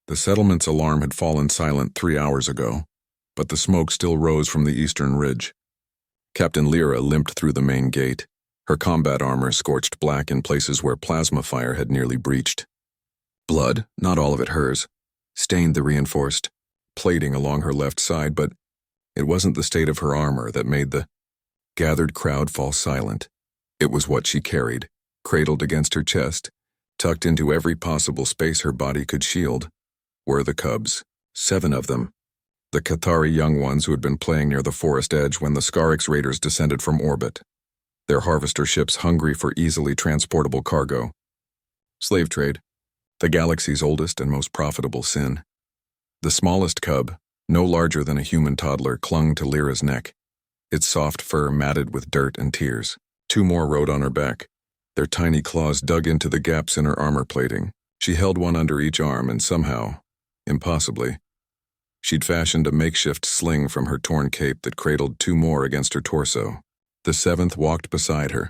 The settlement's alarm had fallen silent 3 hours ago, but the smoke still rose from the eastern ridge. Captain Lra limped through the main gate, her combat armor scorched black in places where plasma fire had nearly breached. Blood, not all of it hers, stained the reinforced plating along her left side, but it wasn't the state of her armor that made the gathered crowd fall silent. It was what she carried, cradled against her chest, tucked into every possible space her body could shield, were the cubs, 7 of them. The Cathari young ones who had been playing near the forest edge when the Orcs raiders descended from orbit. Their harvester ships hungry for easily transportable cargo. Slave trade, the galaxy's oldest and most profitable sin. The smallest cub, no larger than a human toddler, clung to Lyra's neck, its soft fur matted with dirt and tears. 2 more rode on her back, their tiny claws dug into the gaps in her armor plating. She held one under each arm and somehow, impossibly, she'd fashioned a makeshift sling from her torn cape that cradled 2 more against her torso. The 7th walked beside her,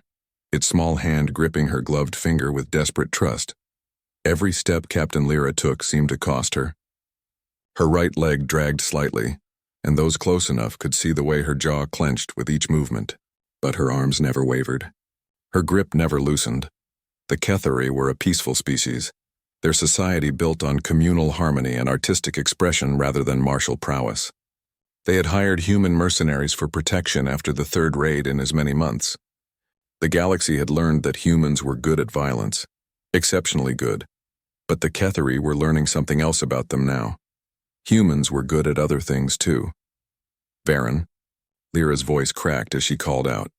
its small hand gripping her gloved finger with desperate trust. Every step Captain Lra took seemed to cost her. Her right leg dragged slightly, and those close enough could see the way her jaw clenched with each movement. But her arms never wavered. Her grip never loosened. The Cathari were a peaceful species, their society built on communal harmony and artistic expression rather than martial prowess. They had hired human mercenaries for protection after the 3rd raid in as many months. The galaxy had learned that humans were good at violence, exceptionally good, but the Cathari were learning something else about them now. Humans were good at other things too. Baron, Lyra's voice cracked as she called out,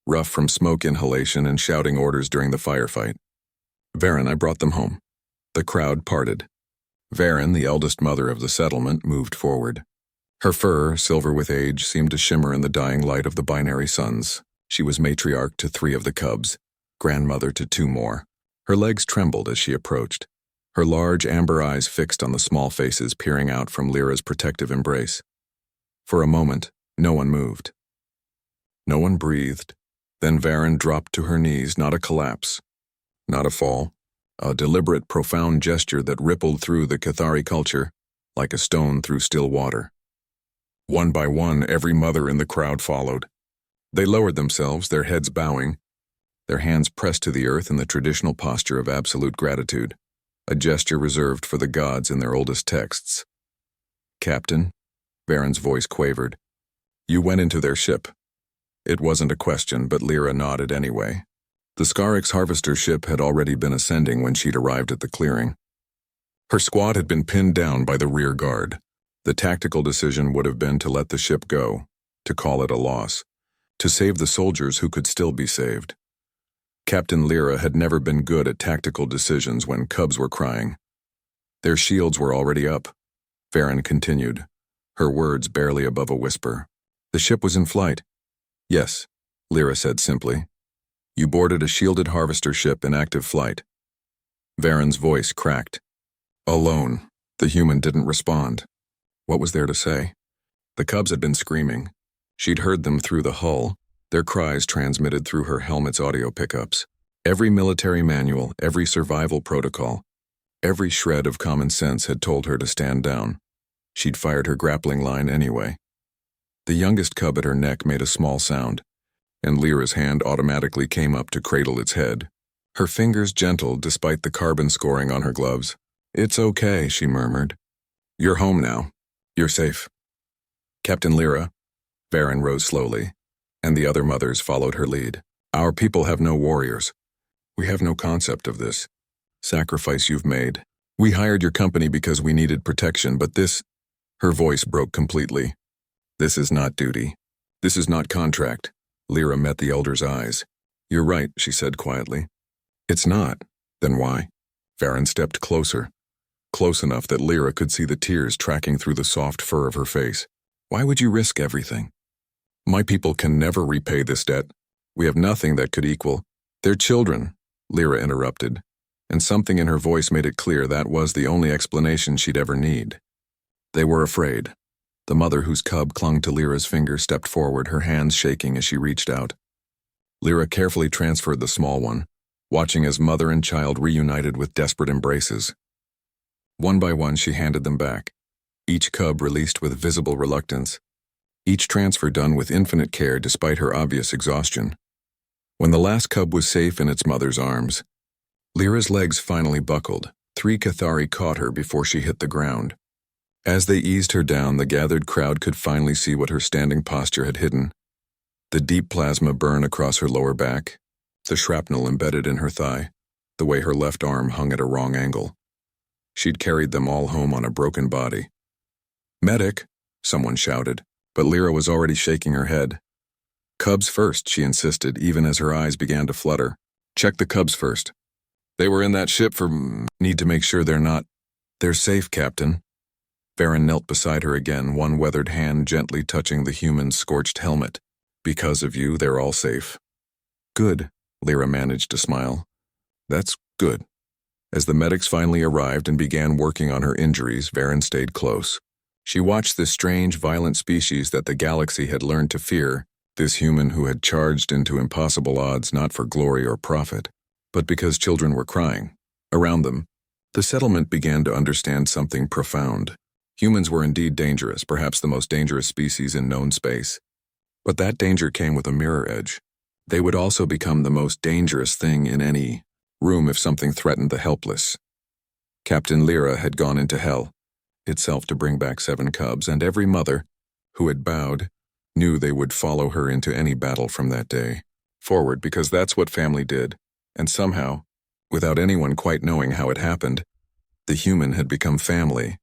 rough from smoke inhalation and shouting orders during the firefight. Varen, I brought them home. The crowd parted. Varen, the eldest mother of the settlement, moved forward. Her fur, silver with age, seemed to shimmer in the dying light of the binary suns. She was matriarch to 3 of the cubs, grandmother to 2 more. Her legs trembled as she approached, her large amber eyes fixed on the small faces peering out from Lyra's protective embrace. For a moment, no one moved. No one breathed. Then Varen dropped to her knees, not a collapse, not a fall, a deliberate, profound gesture that rippled through the Cathari culture like a stone through still water. One by one, every mother in the crowd followed. They lowered themselves, their heads bowing, their hands pressed to the earth in the traditional posture of absolute gratitude, a gesture reserved for the gods in their oldest texts. Captain, Varen's voice quavered, you went into their ship. It wasn't a question, but Lra nodded anyway. The Orcs harvester ship had already been ascending when she'd arrived at the clearing. Her squad had been pinned down by the rear guard. The tactical decision would have been to let the ship go, to call it a loss, to save the soldiers who could still be saved. Captain Lra had never been good at tactical decisions when cubs were crying. Their shields were already up. Varen continued, her words barely above a whisper. The ship was in flight. Yes, Lra said simply. You boarded a shielded harvester ship in active flight. Varen's voice cracked. Alone. The human didn't respond. What was there to say? The cubs had been screaming. She'd heard them through the hull, their cries transmitted through her helmet's audio pickups. Every military manual, every survival protocol, every shred of common sense had told her to stand down. She'd fired her grappling line anyway. The youngest cub at her neck made a small sound, and Lyra's hand automatically came up to cradle its head. Her fingers gentle despite the carbon scoring on her gloves. It's okay, she murmured. You're home now. You're safe. Captain Lra, Varen rose slowly, and the other mothers followed her lead. Our people have no warriors. We have no concept of this sacrifice you've made. We hired your company because we needed protection, but this... Her voice broke completely. This is not duty. This is not contract. Lra met the elder's eyes. You're right, she said quietly. It's not. Then why? Varen stepped closer, close enough that Lra could see the tears tracking through the soft fur of her face. Why would you risk everything? My people can never repay this debt. We have nothing that could equal. They're children, Lra interrupted, and something in her voice made it clear that was the only explanation she'd ever need. They were afraid. The mother whose cub clung to Lyra's finger stepped forward, her hands shaking as she reached out. Lra carefully transferred the small one, watching as mother and child reunited with desperate embraces. One by one, she handed them back, each cub released with visible reluctance, each transfer done with infinite care despite her obvious exhaustion. When the last cub was safe in its mother's arms, Lyra's legs finally buckled. 3 Cathari caught her before she hit the ground. As they eased her down, the gathered crowd could finally see what her standing posture had hidden. The deep plasma burn across her lower back, the shrapnel embedded in her thigh, the way her left arm hung at a wrong angle. She'd carried them all home on a broken body. "Medic," someone shouted, but Lyra was already shaking her head. "Cubs first," she insisted, even as her eyes began to flutter. "Check the cubs first. They were in that ship for... Need to make sure they're safe, Captain." Varen knelt beside her again, one weathered hand gently touching the human's scorched helmet. "Because of you, they're all safe." "Good," Lyra managed to smile. "That's good." As the medics finally arrived and began working on her injuries, Varen stayed close. She watched this strange, violent species that the galaxy had learned to fear, this human who had charged into impossible odds not for glory or profit, but because children were crying. Around them, the settlement began to understand something profound. Humans were indeed dangerous, perhaps the most dangerous species in known space. But that danger came with a mirror edge. They would also become the most dangerous thing in any room if something threatened the helpless. Captain Lra had gone into hell itself to bring back 7 cubs, and every mother who had bowed knew they would follow her into any battle from that day forward, because that's what family did. And somehow, without anyone quite knowing how it happened, the human had become family.